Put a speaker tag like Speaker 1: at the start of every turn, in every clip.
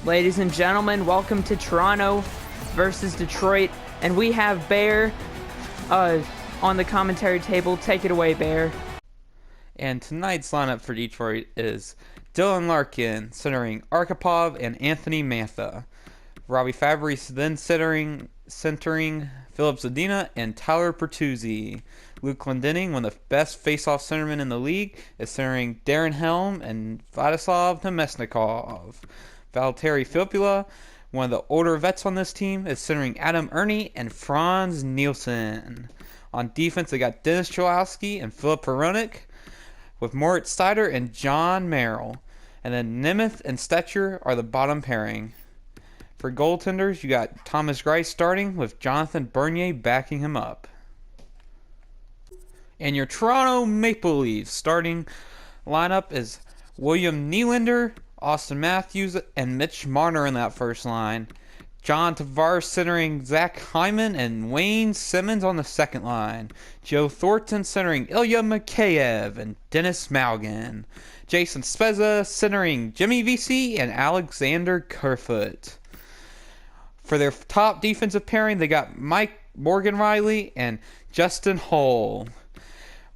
Speaker 1: Ladies and gentlemen, welcome to Toronto versus Detroit, and we have Bear on the commentary table. Take it away, Bear.
Speaker 2: And tonight's lineup for Detroit is Dylan Larkin centering Arkhipov and Anthony Mantha. Robbie Fabry then centering Philip Zadina and Tyler Pertuzzi. Luke Glendening, one of the best face-off centermen in the league, is centering Darren Helm and Vladislav Nemesnikov. Valtteri Filppula, one of the older vets on this team, is centering Adam Ernie and Franz Nielsen. On defense, they got Dennis Cholowski and Philip Hronek, with Moritz Seider and John Merrill. And then Nemeth and Stetcher are the bottom pairing. For goaltenders, you got Thomas Greiss starting, with Jonathan Bernier backing him up. And your Toronto Maple Leafs starting lineup is William Nylander, Austin Matthews, and Mitch Marner in that first line. John Tavares centering Zach Hyman and Wayne Simmons on the second line. Joe Thornton centering Ilya Mikheyev and Dennis Malgin. Jason Spezza centering Jimmy Vesey and Alexander Kerfoot. For their top defensive pairing, they got Mike Morgan Riley and Justin Hull,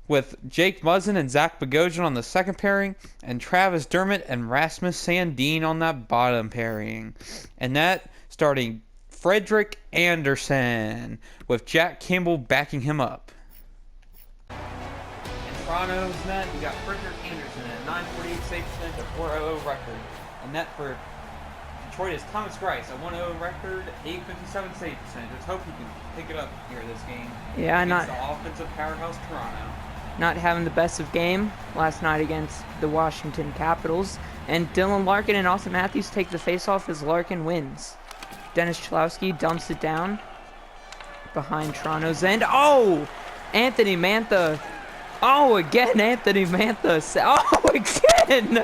Speaker 2: with Jake Muzzin and Zach Bogosian on the second pairing, and Travis Dermott and Rasmus Sandin on that bottom pairing. And that starting Frederick Anderson, with Jack Campbell backing him up. In Toronto's net, you got Frederick Anderson at 948 save percentage, a 4.00 record. And net for Detroit is Thomas Greiss, a 1.0 record, 857 save percentage. Let's hope he can pick it up here this game.
Speaker 1: Yeah,
Speaker 2: against the offensive powerhouse Toronto.
Speaker 1: Not having the best of game last night against the Washington Capitals. And Dylan Larkin and Austin Matthews take the faceoff as Larkin wins. Dennis Cholowski dumps it down behind Toronto's end. Oh! Anthony Mantha. Oh, again, Anthony Mantha. Oh, again!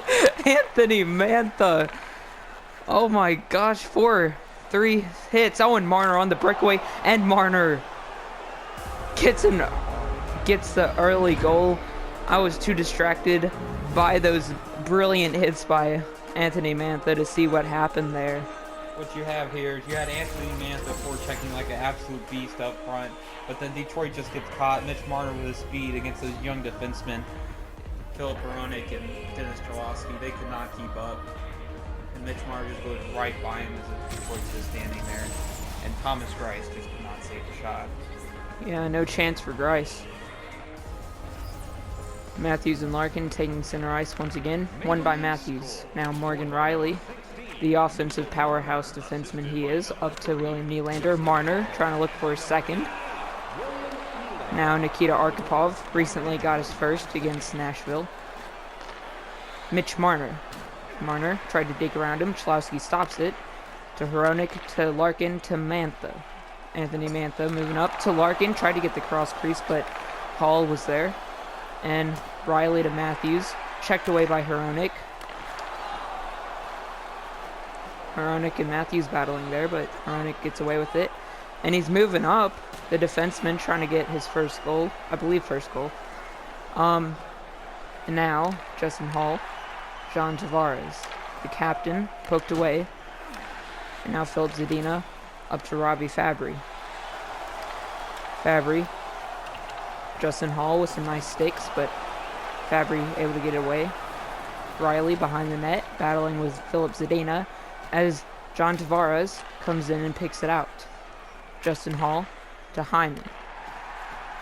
Speaker 1: Anthony Mantha. Oh my gosh, 3 hits. Oh, and Marner on the breakaway. And Marner gets the early goal. I was too distracted by those brilliant hits by Anthony Mantha to see what happened there.
Speaker 2: What you have here is you had Anthony Mantha forechecking like an absolute beast up front, but then Detroit just gets caught. Mitch Marner with his speed against those young defensemen, Philip Hronek and Dennis Cholowski, they could not keep up. And Mitch Marner just goes right by him as Detroit's just standing there. And Thomas Greiss just could not save the shot.
Speaker 1: Yeah, no chance for Greiss. Matthews and Larkin taking center ice once again. Won by Matthews. Now Morgan Riley, the offensive powerhouse defenseman he is, up to William Nylander. Marner trying to look for his second. Now Nikita Arkhipov recently got his first against Nashville. Mitch Marner. Marner tried to dig around him. Cholowski stops it. To Hronek, to Larkin, to Mantha. Anthony Mantha moving up to Larkin. Tried to get the cross crease, but Hall was there. And Riley to Matthews. Checked away by Hronek. Hronek and Matthews battling there, but Hronek gets away with it. And he's moving up. The defenseman trying to get his first goal. I believe first goal. And now, Justin Hall. John Tavares, the captain, poked away. And now Philip Zadina up to Robbie Fabry. Fabry. Justin Hall with some nice sticks, but Fabry able to get it away. Riley behind the net, battling with Philip Zadina as John Tavares comes in and picks it out. Justin Hall to Hyman.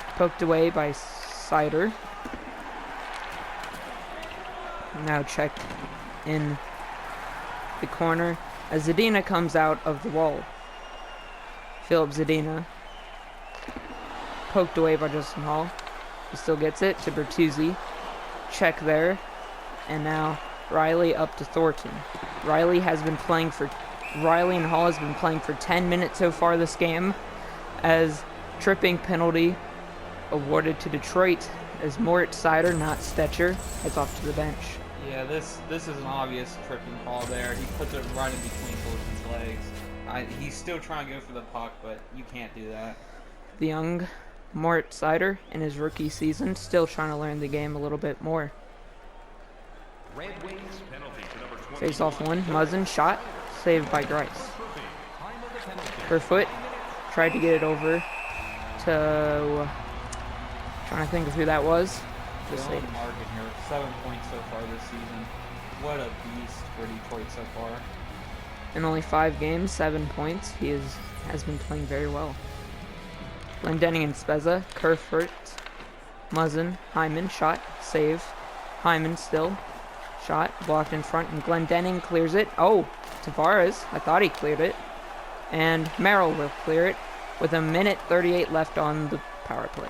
Speaker 1: Poked away by Seider. Now checked in the corner as Zadina comes out of the wall. Philip Zadina. Poked away by Justin Hall. He still gets it to Bertuzzi. Check there. And now Riley up to Thornton. Riley and Hall has been playing for 10 minutes so far this game, as tripping penalty awarded to Detroit as Moritz Seider, not Stetcher, heads off to the bench.
Speaker 2: Yeah, this is an obvious tripping call there. He puts it right in between Thornton's legs. He's still trying to go for the puck, but you can't do that.
Speaker 1: The young Moritz Seider in his rookie season, still trying to learn the game a little bit more. Face off one, Muzzin shot, saved by Grice. Kerfoot tried to get it over to, trying to think of who that was. Just say
Speaker 2: Markin here, 7 points so far this season. What a beast for Detroit so far.
Speaker 1: In only 5 games, 7 points. He has been playing very well. Glendening and Spezza, Kerfoot, Muzzin, Hyman, shot, save. Hyman still, shot, blocked in front, and Glendening clears it. Oh, Tavares, I thought he cleared it. And Merrill will clear it with 1:38 left on the power play.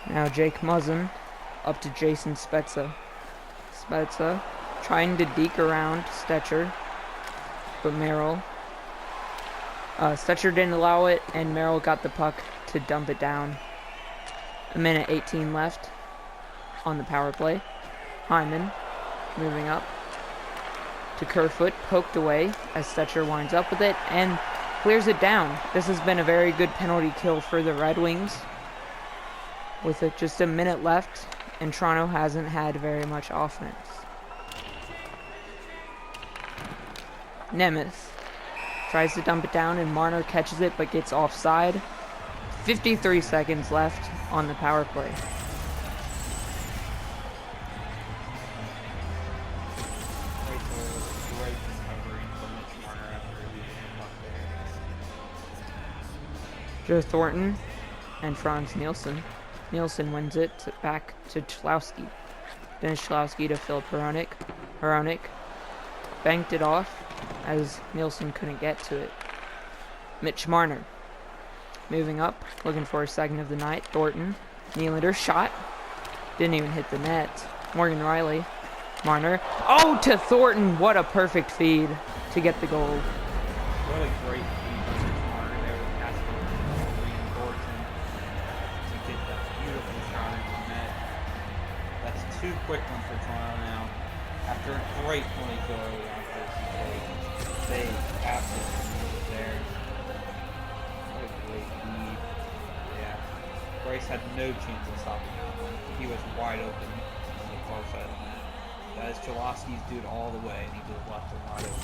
Speaker 1: Now Jake Muzzin up to Jason Spezza. Spezza trying to deke around Stetcher, but Merrill. Stetcher didn't allow it, and Merrill got the puck to dump it down. 1:18 left on the power play. Hyman moving up to Kerfoot, poked away as Stetcher winds up with it and clears it down. This has been a very good penalty kill for the Red Wings. With it just a minute left, and Toronto hasn't had very much offense. Nemeth tries to dump it down, and Marner catches it but gets offside. 53 seconds left on the power play. Joe Thornton and Franz Nielsen. Nielsen wins it back to Chlowski. Dennis Chlowski to Philip Hronik. Hronik banked it off as Nielsen couldn't get to it. Mitch Marner moving up, looking for a second of the night. Thornton, Nylander shot, didn't even hit the net. Morgan Riley, Marner, oh, to Thornton! What a perfect feed to get the goal.
Speaker 2: What a great feed by Mitch Marner there with passing and Thornton to get that beautiful shot into the net. That's 2 quick ones for Toronto now. After a great penalty kill early on for the they absolutely moved there. What a great feed. Yeah. Bryce had no chance of stopping that one. He was wide open on the far side of the net. That is Cholowski's dude all the way, and he just left him wide open.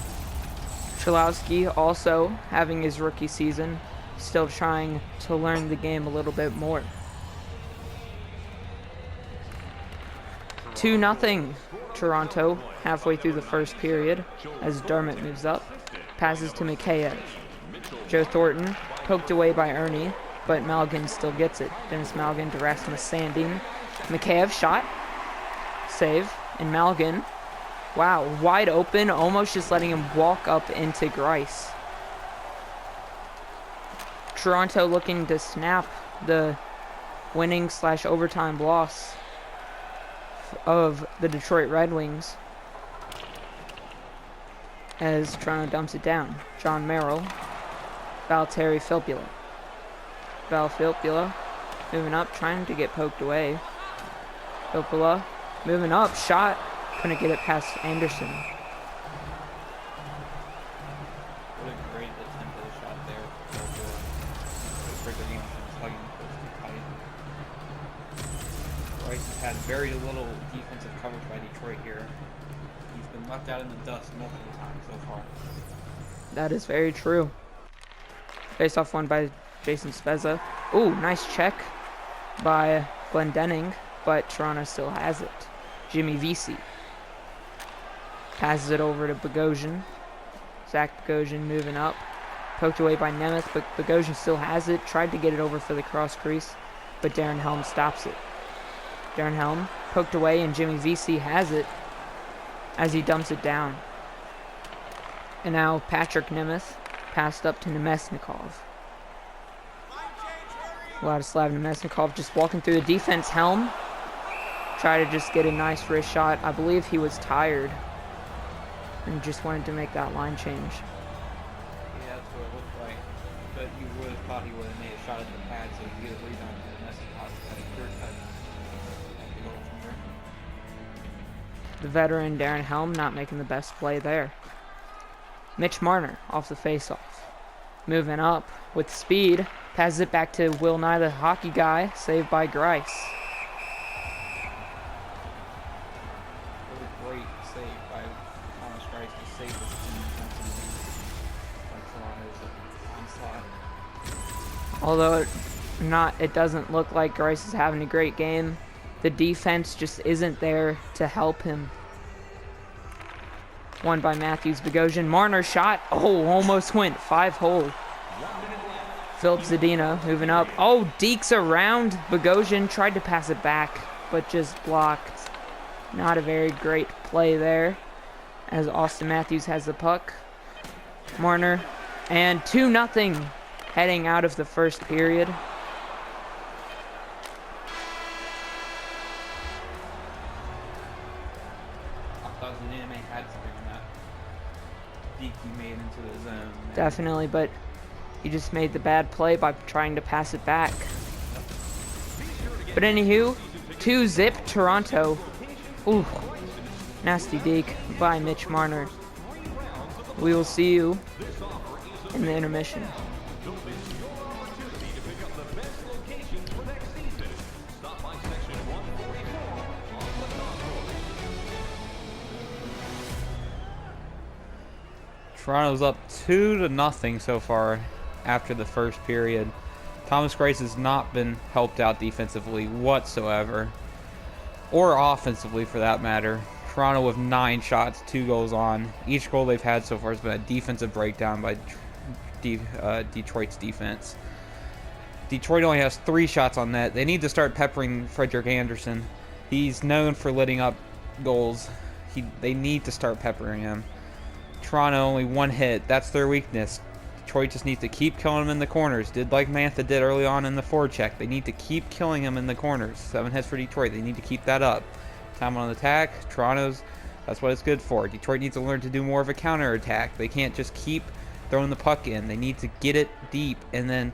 Speaker 1: Cholowski also having his rookie season, still trying to learn the game a little bit more. 2-0 Toronto halfway through the first period as Dermott moves up, passes to Mikheyev. Joe Thornton poked away by Ernie, but Malgin still gets it. Dennis Malgin to Rasmus Sandin. Mikheyev shot, save, and Malgin, wow, wide open, almost just letting him walk up into Grice. Toronto looking to snap the winning/overtime loss of the Detroit Red Wings as Toronto dumps it down. John Merrill, Valtteri Filppula. Val Filppula moving up, trying to get poked away. Filppula moving up, shot, couldn't get it past Anderson.
Speaker 2: What a great attempt at a shot there for Filppula. Looks like Anderson's hugging the post too tight. Bryce has had very little defensive coverage by Detroit here. He's been left out in the dust multiple times so far.
Speaker 1: That is very true. Face-off won by Jason Spezza. Ooh, nice check by Glendening, but Toronto still has it. Jimmy Vesey passes it over to Bogosian. Zach Bogosian moving up. Poked away by Nemeth, but Bogosian still has it. Tried to get it over for the cross crease, but Darren Helm stops it. Darren Helm poked away, and Jimmy Vesey has it as he dumps it down. And now Patrick Nemeth passed up to Nemesnikov. Vladislav Nemesnikov just walking through the defense. Helm tried to just get a nice wrist shot. I believe he was tired and just wanted to make that line change.
Speaker 2: Yeah, that's what it looked like. But you would have thought he would have made a shot at the pad so he could get a rebound to Nemesnikov. Got a clear cut. That's the goal from there.
Speaker 1: The veteran Darren Helm not making the best play there. Mitch Marner off the faceoff. Moving up with speed. Passes it back to Will Nye, the hockey guy. Saved by Grice.
Speaker 2: Really great save by Thomas Grice the safest team defensively by Toronto's onslaught.
Speaker 1: Although it doesn't look like Grice is having a great game. The defense just isn't there to help him. Won by Matthews. Bogosian. Marner shot. Oh, almost went. 5-hole. Philip Zadina moving up. Oh, Deeks around. Bogosian tried to pass it back, but just blocked. Not a very great play there, as Austin Matthews has the puck. Marner. And 2-0 heading out of the first period.
Speaker 2: He made into the zone.
Speaker 1: Definitely, but he just made the bad play by trying to pass it back. But anywho, 2-0 Toronto. Ooh, nasty deke by Mitch Marner. We will see you in the intermission.
Speaker 2: Toronto's up 2-0 so far after the first period. Thomas Greiss has not been helped out defensively whatsoever, or offensively for that matter. Toronto with 9 shots, 2 goals on. Each goal they've had so far has been a defensive breakdown by Detroit's defense. Detroit only has 3 shots on net. They need to start peppering Frederick Anderson. He's known for letting up goals. They need to start peppering him. Toronto only 1 hit. That's their weakness. Detroit just needs to keep killing him in the corners. Did like Mantha did early on in the forecheck. They need to keep killing him in the corners. 7 hits for Detroit. They need to keep that up. Time on attack. Toronto's, that's what it's good for. Detroit needs to learn to do more of a counterattack. They can't just keep throwing the puck in. They need to get it deep and then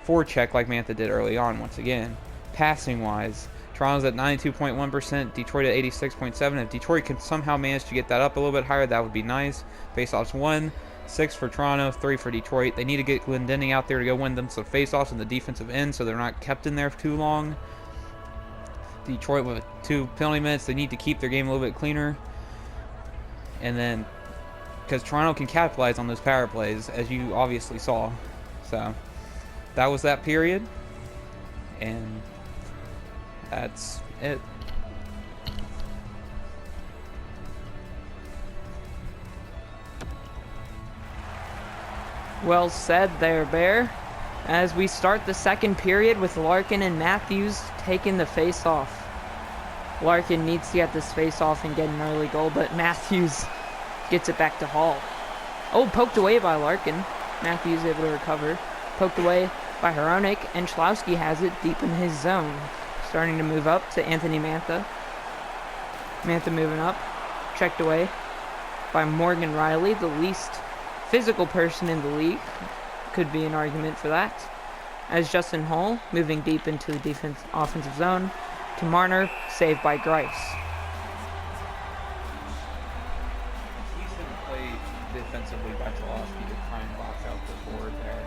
Speaker 2: forecheck like Mantha did early on once again. Passing wise, Toronto's at 92.1%, Detroit at 86.7%. If Detroit can somehow manage to get that up a little bit higher, that would be nice. Faceoffs 1, 6 for Toronto, 3 for Detroit. They need to get Glendening out there to go win them some faceoffs in the defensive end so they're not kept in there for too long. Detroit with 2 penalty minutes, they need to keep their game a little bit cleaner. And then, because Toronto can capitalize on those power plays, as you obviously saw. So, that was that period. And that's it.
Speaker 1: Well said there, Bear. As we start the second period with Larkin and Matthews taking the face-off. Larkin needs to get this face-off and get an early goal, but Matthews gets it back to Hall. Oh, poked away by Larkin. Matthews able to recover. Poked away by Hronek, and Schlowski has it deep in his zone. Starting to move up to Anthony Mantha. Mantha moving up. Checked away by Morgan Riley, the least physical person in the league. Could be an argument for that. As Justin Hall moving deep into the offensive zone to Marner, saved by Grice.
Speaker 2: Decent play defensively by Schlowski to try and box out the board there.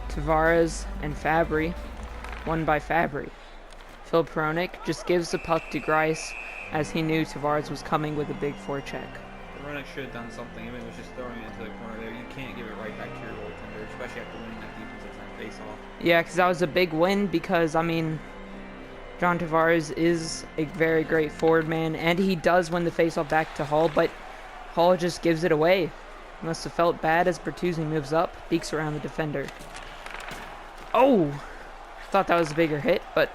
Speaker 1: Tavares and Fabry, won by Fabry. Philip Hronek just gives the puck to Grice as he knew Tavares was coming with a big forecheck.
Speaker 2: Hronek should have done something. If it was just throwing it into the corner there, you can't give it right back to your goaltender, especially after winning that defensive face-off.
Speaker 1: Yeah, because that was a big win because, I mean, John Tavares is a very great forward man, and he does win the face-off back to Hall, but Hall just gives it away. Must have felt bad as Bertuzzi moves up, peeks around the defender. Oh! Thought that was a bigger hit, but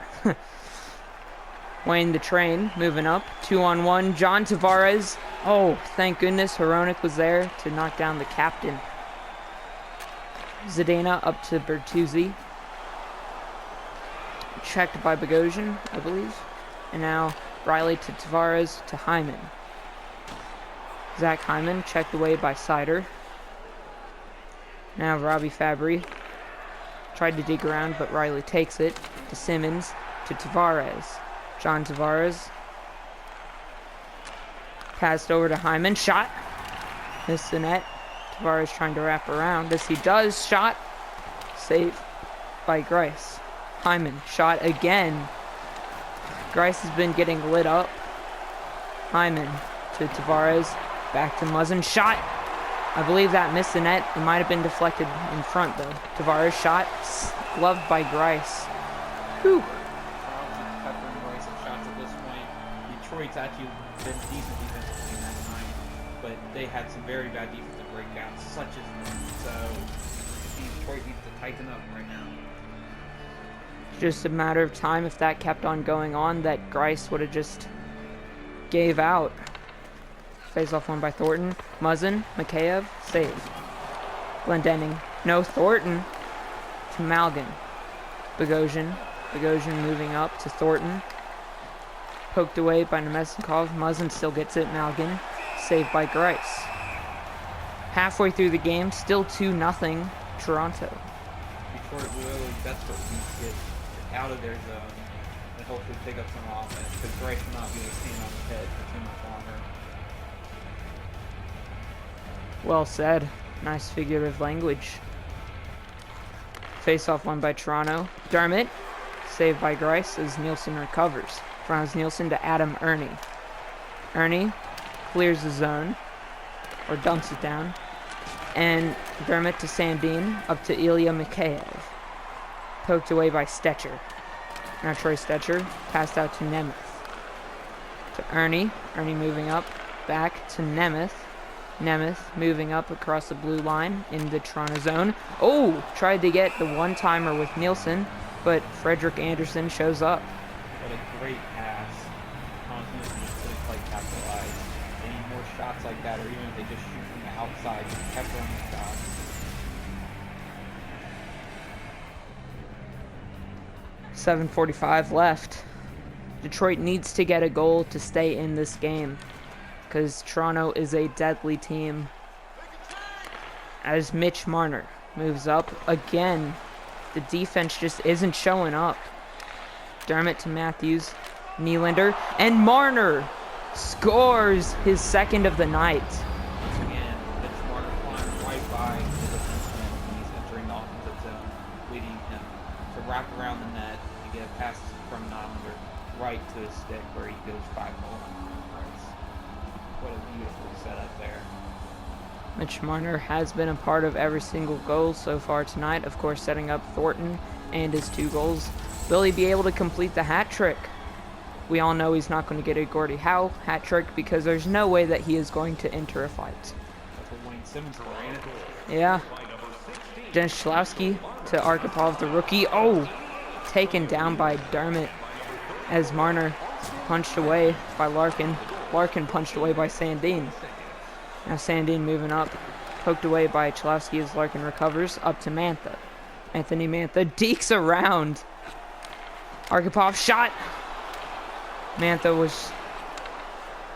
Speaker 1: Wayne the Train moving up. 2-on-1. John Tavares. Oh, thank goodness Hronek was there to knock down the captain. Zadina up to Bertuzzi. Checked by Bogosian, I believe. And now Riley to Tavares to Hyman. Zach Hyman checked away by Sider. Now Robbie Fabry. Tried to dig around, but Riley takes it to Simmons, to Tavares. John Tavares. Passed over to Hyman. Shot. Missed the net. Tavares trying to wrap around. As he does, shot. Save by Grice. Hyman. Shot again. Grice has been getting lit up. Hyman to Tavares. Back to Muzzin. Shot! I believe that missed the net. It might have been deflected in front, though. Tavares shot. Gloved by Grice. Whew.
Speaker 2: Shots at this point. Detroit's actually been decent defensively in that time, but they had some very bad defensive breakdowns, such as them. So Detroit needs to tighten up right now.
Speaker 1: Just a matter of time if that kept on going on, that Grice would have just gave out. Face-off won by Thornton. Muzzin, Mikheyev, save. Glendening. No, Thornton to Malgin. Bogosian moving up to Thornton. Poked away by Nemesnikov. Muzzin still gets it. Malgin. Saved by Grice. Halfway through the game, still 2-0 Toronto.
Speaker 2: Detroit really desperately needs to get out of their zone and hopefully pick up some offense, because Grice will not be able to stand on his head for too much longer.
Speaker 1: Well said. Nice figurative language. Face-off won by Toronto. Dermott, saved by Grice as Nielsen recovers. Franz Nielsen to Adam Ernie. Ernie clears the zone, or dumps it down. And Dermott to Sandin, up to Ilya Mikheyev. Poked away by Stetcher. Now Troy Stetcher, passed out to Nemeth. To Ernie. Ernie moving up, back to Nemeth. Nemeth moving up across the blue line in the Toronto zone. Oh! Tried to get the one-timer with Nielsen, but Frederick Anderson shows up.
Speaker 2: What a great pass. Hans Nielsen couldn't quite capitalize. They need more shots like that, or even if they just shoot from the outside, just kept running the shot.
Speaker 1: .7:45 left. Detroit needs to get a goal to stay in this game, because Toronto is a deadly team. As Mitch Marner moves up again, the defense just isn't showing up. Dermott to Matthews, Nylander, and Marner scores his second of the night.
Speaker 2: Once again, Mitch Marner flying right by the defenseman when he's entering the offensive zone, leading him to wrap around the net and get a pass from Nylander right to his stick, where he goes 5-0. What a beautiful setup there.
Speaker 1: Mitch Marner has been a part of every single goal so far tonight, of course setting up Thornton and his 2 goals. Will he be able to complete the hat trick? We all know he's not going to get a Gordie Howe hat trick, because there's no way that he is going to enter a fight.
Speaker 2: That's what Wayne Simmons for, ain't it?
Speaker 1: Yeah. Dennis Cholowski to Arkhipov, the rookie. Oh! Taken down by Dermott as Marner punched away by Larkin. Larkin punched away by Sandin. Now Sandin moving up. Poked away by Cholowski as Larkin recovers. Up to Mantha. Anthony Mantha dekes around. Arkhipov shot. Mantha was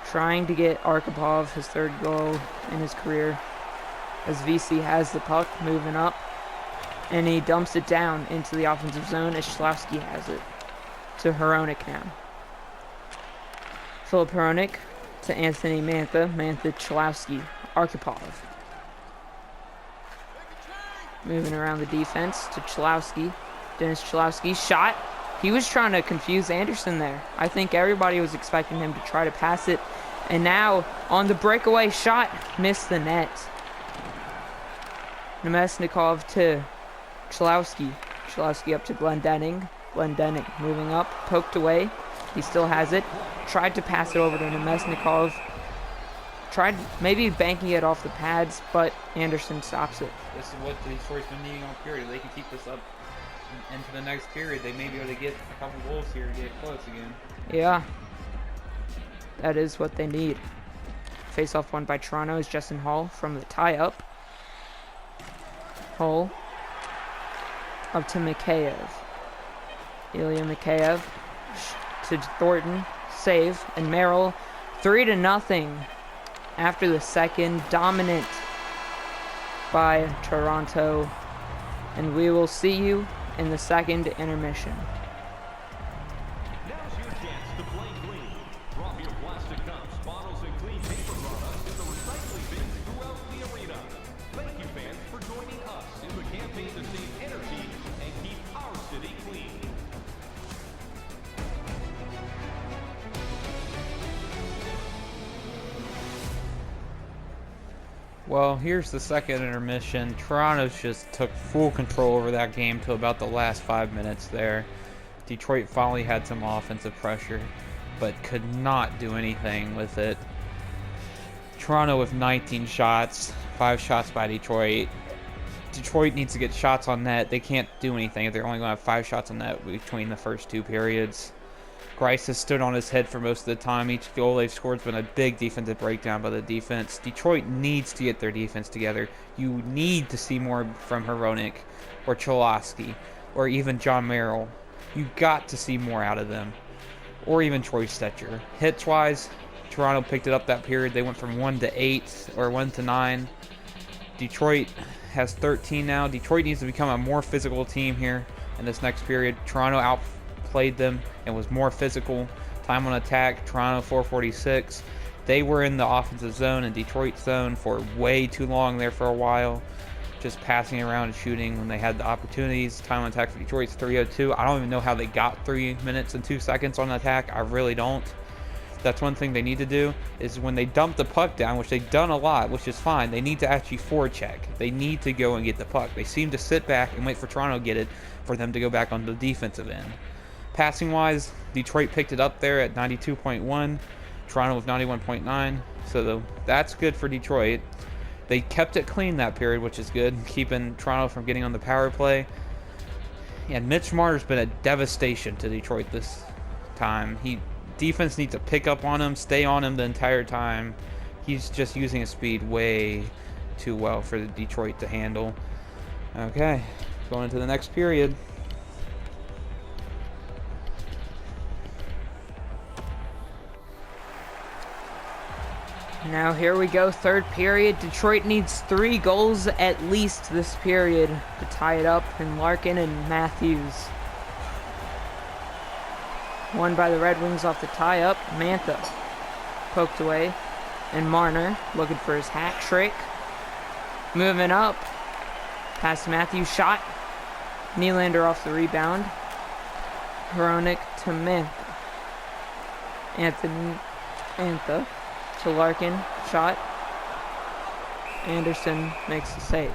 Speaker 1: trying to get Arkhipov his 3rd goal in his career, as VC has the puck moving up, and he dumps it down into the offensive zone as Cholowski has it. To Hronek now. Philip Hronek to Anthony Mantha. Mantha, Cholowski, Arkhipov. Moving around the defense to Cholowski. Dennis Cholowski shot. He was trying to confuse Anderson there. I think everybody was expecting him to try to pass it. And now, on the breakaway shot, missed the net. Nemesnikov to Cholowski. Cholowski up to Glendening. Glendening moving up, poked away. He still has it. Tried to pass it over to Nemesnikov. Tried maybe banking it off the pads, but Anderson stops it.
Speaker 2: This is what Detroit's been needing all period. They can keep this up into the next period. They may be able to get a couple goals here and get close again.
Speaker 1: Yeah. That is what they need. Face-off won by Toronto is Justin Hall from the tie-up. Hall up to Mikheyev. Ilya Mikheyev to Thornton. Save. And Merrill 3-0 after the second. Dominant by Toronto. And we will see you in the second intermission.
Speaker 3: Now's your chance to play clean. Drop your plastic cups, bottles, and clean paper products in the recycling bins throughout the arena. Thank you, fans, for joining us in the campaign to save energy and keep our city clean.
Speaker 2: Well, here's the second intermission. Toronto's just took full control over that game till about the last 5 minutes there. Detroit finally had some offensive pressure, but could not do anything with it. Toronto with 19 shots, 5 shots by Detroit. Detroit needs to get shots on net. They can't do anything if they're only going to have 5 shots on net between the first 2 periods. Grice has stood on his head for most of the time. Each goal they've scored has been a big defensive breakdown by the defense. Detroit needs to get their defense together. You need to see more from Hronek or Cholowski or even John Merrill. You got to see more out of them. Or even Troy Stetcher. Hits-wise, Toronto picked it up that period. They went from 1 to 8 or 1 to 9. Detroit has 13 now. Detroit needs to become a more physical team here in this next period. Toronto outplayed them and was more physical. Time on attack, Toronto 446. They were in the offensive zone and Detroit zone for way too long there for a while. Just passing around and shooting when they had the opportunities. Time on attack for Detroit's 302. I don't even know how they got 3 minutes and 2 seconds on attack. I really don't. That's one thing they need to do, is when they dump the puck down, which they've done a lot, which is fine, they need to actually forecheck. They need to go and get the puck. They seem to sit back and wait for Toronto to get it for them to go back on the defensive end. Passing-wise, Detroit picked it up there at 92.1. Toronto with 91.9. So that's good for Detroit. They kept it clean that period, which is good, keeping Toronto from getting on the power play. And Mitch Marner's been a devastation to Detroit this time. Defense needs to pick up on him, stay on him the entire time. He's just using his speed way too well for the Detroit to handle. Okay, going into the next period.
Speaker 1: Now here we go, third period. Detroit needs 3 goals at least this period to tie it up, and Larkin and Matthews. Won by the Red Wings off the tie-up. Mantha poked away, and Marner looking for his hat trick. Moving up, past Matthews, shot. Nylander off the rebound. Hronek to Mantha. Mantha to Larkin, shot. Anderson makes the save.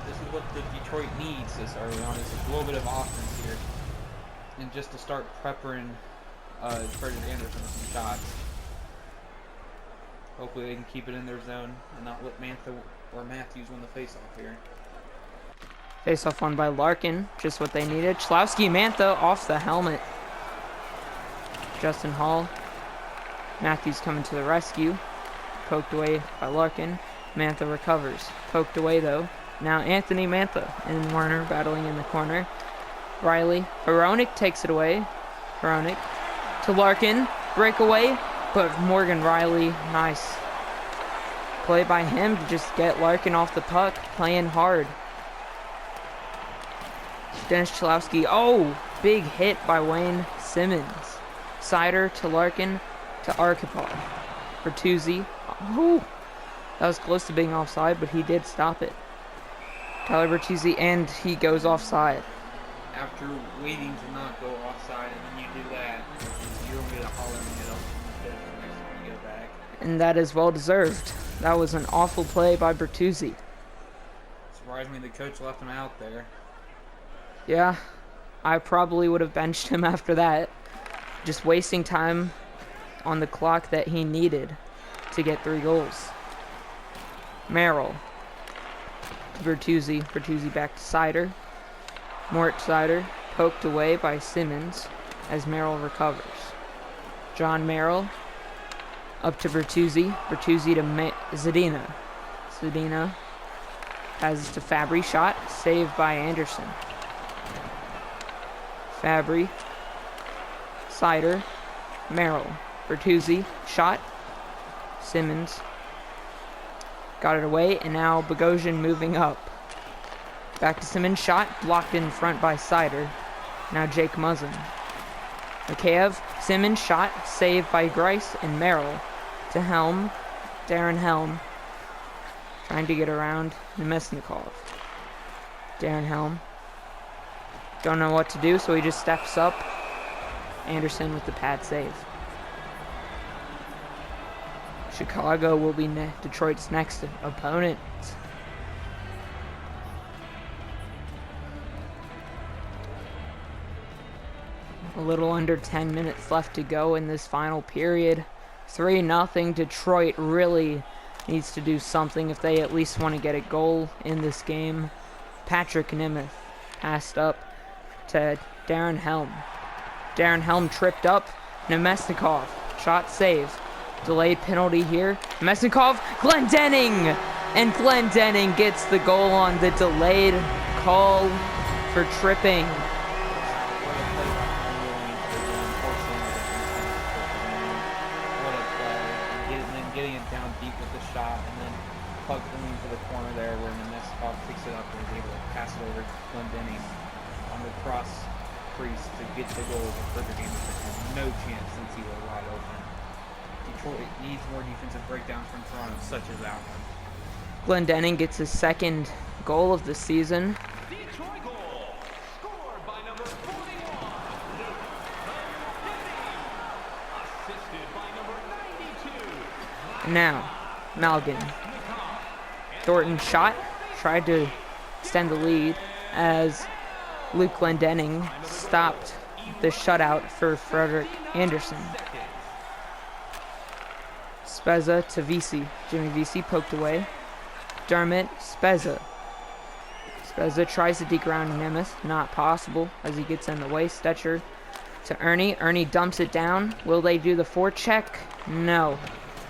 Speaker 2: This is what the Detroit needs this early on, is a little bit of offense here. And just to start prepping Frederick Anderson with some shots. Hopefully they can keep it in their zone and not let Mantha or Matthews win the face-off here.
Speaker 1: Face-off won by Larkin, just what they needed. Cholowski, Mantha off the helmet. Justin Hall. Matthews coming to the rescue. Poked away by Larkin. Mantha recovers. Poked away though. Now Anthony Mantha and Warner battling in the corner. Riley. Hronek takes it away. Hronek to Larkin. Breakaway. But Morgan Riley, nice play by him to just get Larkin off the puck. Playing hard. Dennis Cholowski. Oh, big hit by Wayne Simmons. Sider to Larkin to Archipov. Bertuzzi. Oh, that was close to being offside, but he did stop it. Tyler Bertuzzi, and he goes offside.
Speaker 2: After waiting to not go offside, and then you do that, you're going to holler in the middle next time you go back.
Speaker 1: And that is well deserved. That was an awful play by Bertuzzi.
Speaker 2: Surprised me the coach left him out there.
Speaker 1: Yeah, I probably would have benched him after that. Just wasting time on the clock that he needed to get 3 goals. Merrill to Bertuzzi. Bertuzzi back to Sider. Mort Sider poked away by Simmons as Merrill recovers. John Merrill up to Bertuzzi. Bertuzzi to Zadina. Zadina passes to Fabry. Shot saved by Anderson. Fabry. Sider. Merrill. Bertuzzi. Shot. Simmons. Got it away, and now Bogosian moving up. Back to Simmons. Shot. Blocked in front by Sider. Now Jake Muzzin. Mikheyev. Simmons. Shot. Saved by Grice and Merrill. To Helm. Darren Helm. Trying to get around Nemesnikov. Darren Helm. Don't know what to do, so he just steps up. Anderson with the pad save. Chicago will be Detroit's next opponent. A little under 10 minutes left to go in this final period. 3-0. Detroit really needs to do something if they at least want to get a goal in this game. Patrick Nemeth passed up to Darren Helm. Darren Helm tripped up. Nemesnikov, shot save. Delayed penalty here. Nemesnikov, Glendening! And Glendening gets the goal on the delayed call for tripping.
Speaker 2: Getting it down deep with the shot, and then puck going to the corner there where Nemesnikov picks it up and is able to pass it over to Glendening on the cross crease to get the goal. But Frederick Anderson has no chance since he was wide open. Detroit needs more defensive breakdowns from Toronto, such as that one.
Speaker 1: Glendening gets his second goal of the season.
Speaker 3: Detroit goal, scored by number 41, Luke assisted by number 92.
Speaker 1: Now, Malgin. Thornton shot, tried to extend the lead as Luke Glendening stopped the shutout for Frederick Anderson. Spezza to Vesey. Jimmy Vesey poked away. Dermott, Spezza. Spezza tries to deground Nemeth. Not possible as he gets in the way. Stetcher to Ernie. Ernie dumps it down. Will they do the forecheck? No.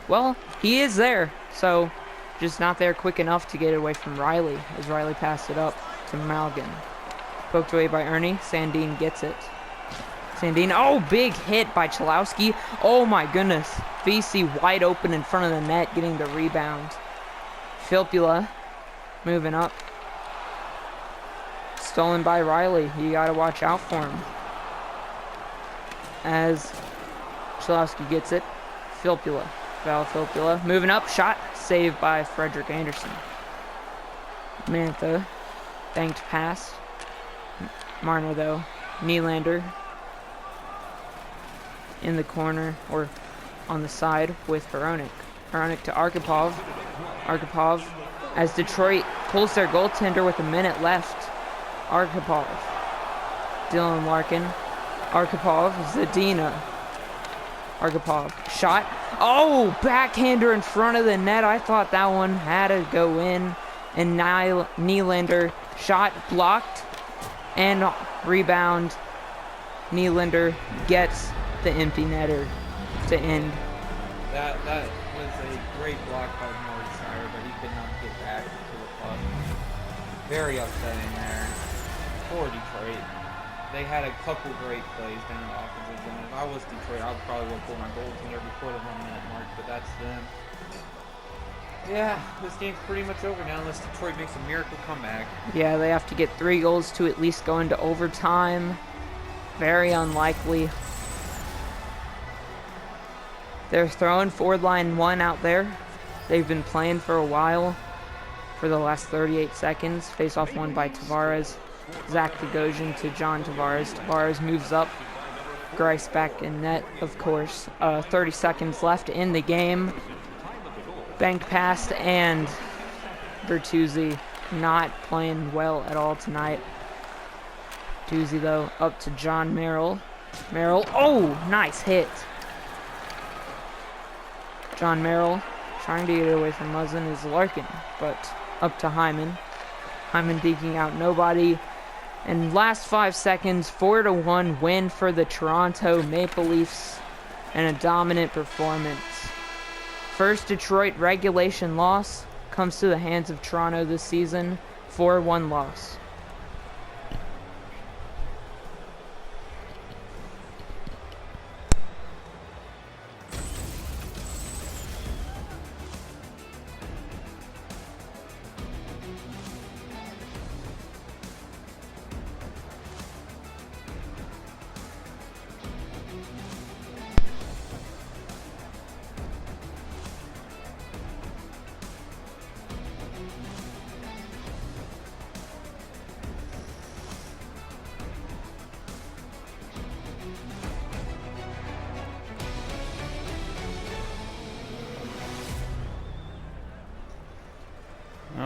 Speaker 1: Well, he is there, so just not there quick enough to get it away from Riley as Riley passed it up to Malgin. Poked away by Ernie. Sandin gets it. Sandin, oh, big hit by Chalowski. Oh my goodness. VC wide open in front of the net, getting the rebound. Filppula moving up. Stolen by Riley. You gotta watch out for him. As Chalowski gets it. Filppula. Val Filppula moving up. Shot saved by Frederick Anderson. Mantha. Banked pass. Marner though. Nylander in the corner or on the side with Hronek. Hronek to Arkhipov. Arkhipov as Detroit pulls their goaltender with a minute left. Arkhipov. Dylan Larkin. Arkhipov. Zadina. Arkhipov. Shot. Oh! Backhander in front of the net. I thought that one had to go in. And Nylander shot blocked. And rebound. Nylander gets the empty netter to end.
Speaker 2: That was a great block by Morningsire, but he could not get back to the puck. Very upsetting there. Poor Detroit. They had a couple great plays down the offensive zone. If I was Detroit, I would probably would pull my goaltender before the 1 minute mark, but that's them. Yeah, this game's pretty much over now unless Detroit makes a miracle comeback.
Speaker 1: Yeah, they have to get 3 goals to at least go into overtime. Very unlikely. They're throwing forward line 1 out there. They've been playing for a while. For the last 38 seconds. Face-off won by Tavares. Zach Gagosian to John Tavares. Tavares moves up. Grice back in net, of course. 30 seconds left in the game. Banked pass and Bertuzzi not playing well at all tonight. Bertuzzi, though, up to John Merrill. Merrill, oh, nice hit. John Merrill trying to get it away from Muzzin is Larkin, but up to Hyman. Hyman digging out nobody. And last 5 seconds, 4-1 win for the Toronto Maple Leafs and a dominant performance. First Detroit regulation loss comes to the hands of Toronto this season, 4-1 loss.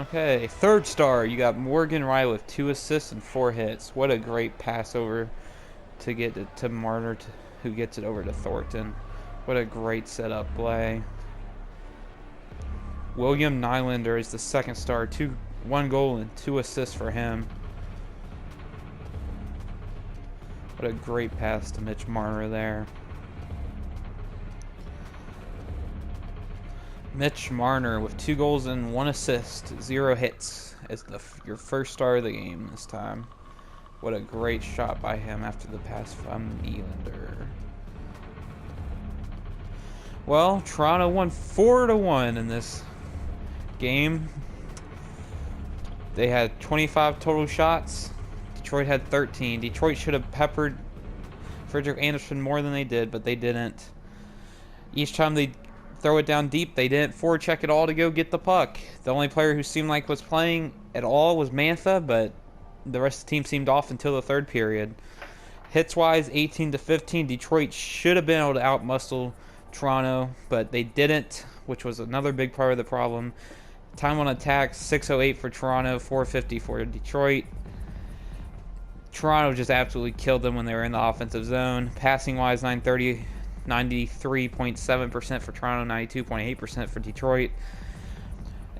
Speaker 2: Okay, third star, you got Morgan Riley with 2 assists and 4 hits. What a great pass over to get it to Marner, who gets it over to Thornton. What a great setup play. William Nylander is the second star, 1 goal and 2 assists for him. What a great pass to Mitch Marner there. Mitch Marner with 2 goals and 1 assist, 0 hits, is your first star of the game this time. What a great shot by him after the pass from Nylander. Well, Toronto won 4-1 in this game. They had 25 total shots. Detroit had 13. Detroit should have peppered Frederik Andersen more than they did, but they didn't. Each time they throw it down deep, they didn't forecheck it all to go get the puck. The only player who seemed like was playing at all was Mantha, but the rest of the team seemed off until the third period. Hits-wise, 18-15. Detroit should have been able to outmuscle Toronto, but they didn't, which was another big part of the problem. Time on attack, 6:08 for Toronto, 4:50 for Detroit. Toronto just absolutely killed them when they were in the offensive zone. Passing-wise, 930. 93.7% for Toronto, 92.8% for Detroit.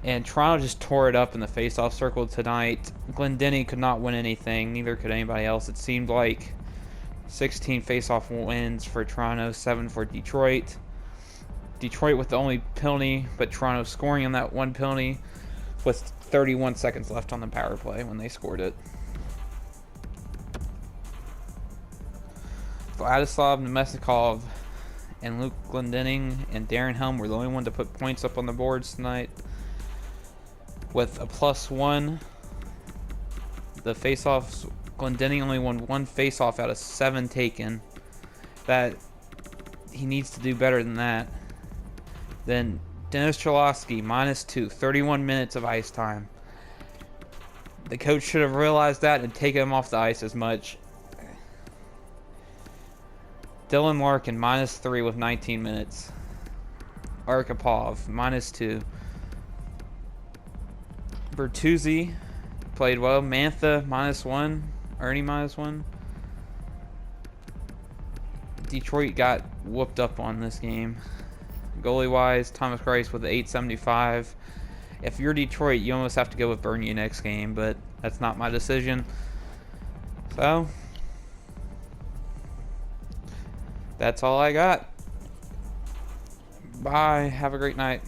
Speaker 2: And Toronto just tore it up in the face-off circle tonight. Glendening could not win anything. Neither could anybody else. It seemed like 16 face-off wins for Toronto, 7 for Detroit. Detroit with the only penalty, but Toronto scoring on that one penalty with 31 seconds left on the power play when they scored it. Vladislav Nemesnikov and Luke Glendening and Darren Helm were the only one to put points up on the boards tonight with a +1. The face-offs, Glendening only won 1 face-off out of 7 taken. That he needs to do better than that. Then Dennis Cholowski, -2, 31 minutes of ice time. The coach should have realized that and taken him off the ice as much. Dylan Larkin, -3 with 19 minutes. Arkhipov, -2. Bertuzzi played well. Mantha, -1. Ernie, -1. Detroit got whooped up on this game. Goalie-wise, Thomas Greiss with 875. If you're Detroit, you almost have to go with Bernier next game, but that's not my decision. So that's all I got. Bye. Have a great night.